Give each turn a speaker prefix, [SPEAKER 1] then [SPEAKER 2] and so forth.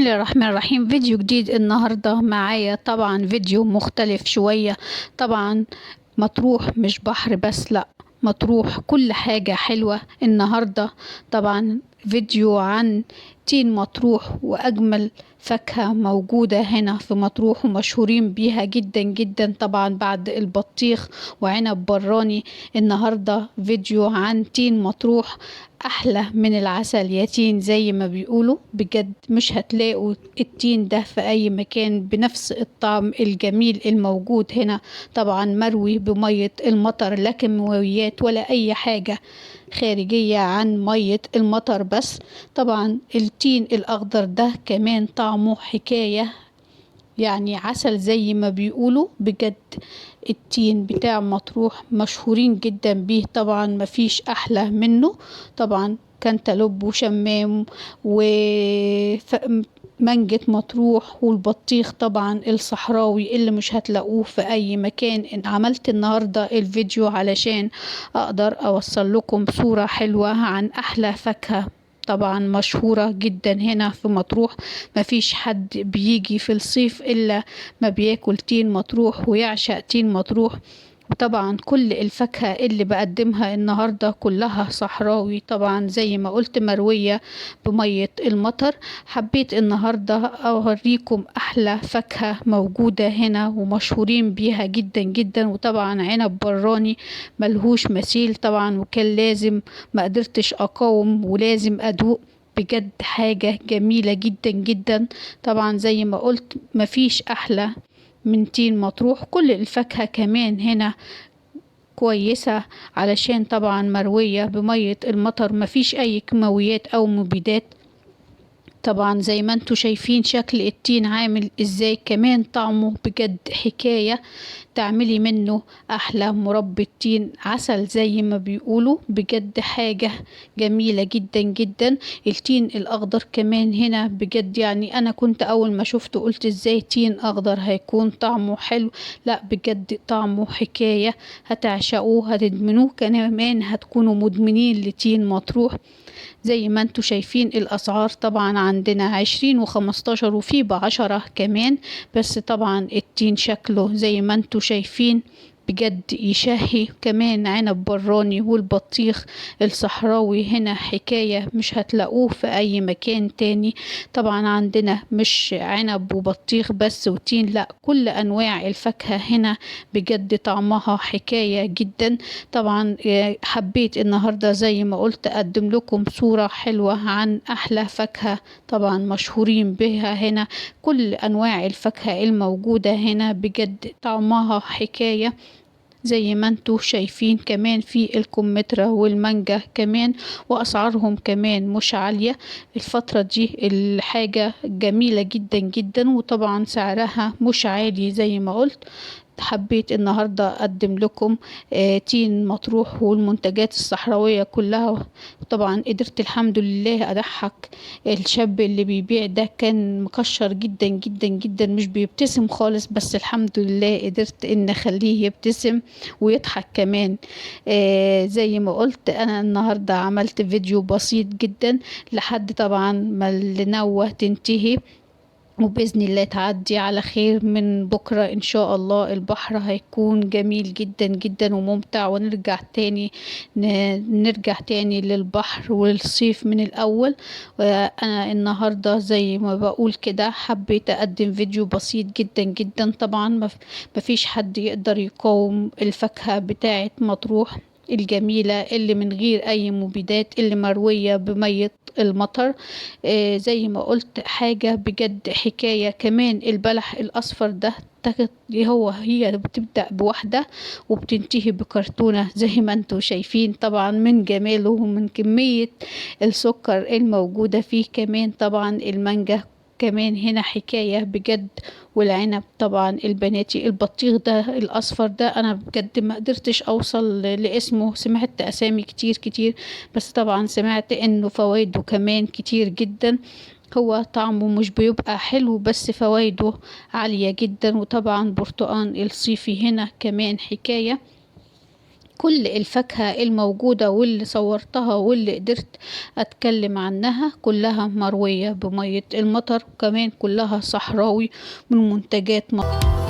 [SPEAKER 1] الله الرحمن الرحيم. فيديو جديد النهاردة معايا، طبعا فيديو مختلف شوية. طبعا مطروح مش بحر بس، لا، مطروح كل حاجة حلوة النهاردة. طبعا فيديو عن تين مطروح وأجمل فاكهة موجودة هنا في مطروح ومشهورين بيها جدا جدا، طبعا بعد البطيخ وعنب براني. النهاردة فيديو عن تين مطروح، أحلى من العسل يا تين زي ما بيقولوا. بجد مش هتلاقوا التين ده في أي مكان بنفس الطعم الجميل الموجود هنا. طبعا مروي بمية المطر، لا كيماويات ولا أي حاجة خارجية عن مية المطر بس. طبعا التين الأخضر ده كمان طعمه حكاية، يعني عسل زي ما بيقولوا. بجد التين بتاع مطروح مشهورين جدا بيه، طبعا مفيش أحلى منه. طبعا كانتالوب وشمام ومانجة مطروح والبطيخ طبعا الصحراوي اللي مش هتلاقوه في أي مكان. إن عملت النهاردة الفيديو علشان أقدر أوصل لكم صورة حلوة عن أحلى فاكهة طبعا مشهورة جدا هنا في مطروح. مفيش حد بيجي في الصيف إلا ما بياكل تين مطروح ويعشق تين مطروح. وطبعا كل الفاكهة اللي بقدمها النهاردة كلها صحراوي، طبعا زي ما قلت مروية بمية المطر. حبيت النهاردة أوريكم أحلى فاكهة موجودة هنا ومشهورين بيها جدا جدا. وطبعا عنب براني ملهوش مثيل طبعا، وكان لازم، ما قدرتش أقاوم ولازم أدوق. بجد حاجة جميلة جدا جدا. طبعا زي ما قلت مفيش أحلى من تين مطروح. كل الفاكهة كمان هنا كويسة علشان طبعا مروية بمية المطر، مفيش أي كيماويات أو مبيدات. طبعا زي ما انتوا شايفين شكل التين عامل ازاي، كمان طعمه بجد حكاية. تعملي منه احلى مربى تين عسل زي ما بيقولوا. بجد حاجة جميلة جدا جدا. التين الاخضر كمان هنا بجد، يعني انا كنت اول ما شفته قلت ازاي تين اخضر هيكون طعمه حلو؟ لا بجد طعمه حكاية، هتعشقوه هتدمنوه، كمان هتكونوا مدمنين لتين مطروح. زي ما انتوا شايفين الأسعار طبعا عندنا 20 و15 وفي ب10 كمان. بس طبعا التين شكله زي ما انتوا شايفين بجد يشهي. كمان عنب براني والبطيخ الصحراوي هنا حكاية، مش هتلاقوه في أي مكان تاني. طبعا عندنا مش عنب وبطيخ بس وتين، لا، كل أنواع الفاكهة هنا بجد طعمها حكاية جدا. طبعا حبيت النهاردة زي ما قلت أقدم لكم صورة حلوة عن أحلى فاكهة طبعا مشهورين بها هنا. كل أنواع الفاكهة الموجودة هنا بجد طعمها حكاية زي ما انتوا شايفين. كمان في الكمثرى والمانجا كمان، وأسعارهم كمان مش عالية الفترة دي. الحاجة جميلة جدا جدا، وطبعا سعرها مش عالي زي ما قلت. حبيت النهاردة أقدم لكم تين مطروح والمنتجات الصحراوية كلها. طبعا قدرت الحمد لله أضحك الشاب اللي بيبيع ده، كان مكشر جدا جدا جدا، مش بيبتسم خالص، بس الحمد لله قدرت إن أخليه يبتسم ويضحك كمان. زي ما قلت أنا النهاردة عملت فيديو بسيط جدا لحد طبعا ما النوة تنتهي، وبإذن الله تعدي على خير. من بكرة إن شاء الله البحر هيكون جميل جدا جدا وممتع، ونرجع تاني نرجع تاني للبحر والصيف من الأول. وأنا النهاردة زي ما بقول كده حبيت أقدم فيديو بسيط جدا جدا. طبعا مفيش حد يقدر يقاوم الفاكهة بتاعة مطروح الجميلة اللي من غير أي مبيدات، اللي مروية بمية المطر. زي ما قلت حاجة بجد حكاية. كمان البلح الأصفر ده هي بتبدأ بواحدة وبتنتهي بكرتونة زي ما انتوا شايفين، طبعا من جماله ومن كمية السكر الموجودة فيه. كمان طبعا المانجا كمان هنا حكاية بجد. والعنب طبعا البناتي. البطيخ ده الأصفر ده أنا بجد ما قدرتش أوصل لاسمه، سمعت أسامي كتير كتير، بس طبعا سمعت إنه فوائده كمان كتير جدا. هو طعمه مش بيبقى حلو بس فوائده عالية جدا. وطبعا برتقان الصيفي هنا كمان حكاية. كل الفاكهة الموجودة واللي صورتها واللي قدرت أتكلم عنها كلها مروية بمية المطر، وكمان كلها صحراوي من منتجات مصر.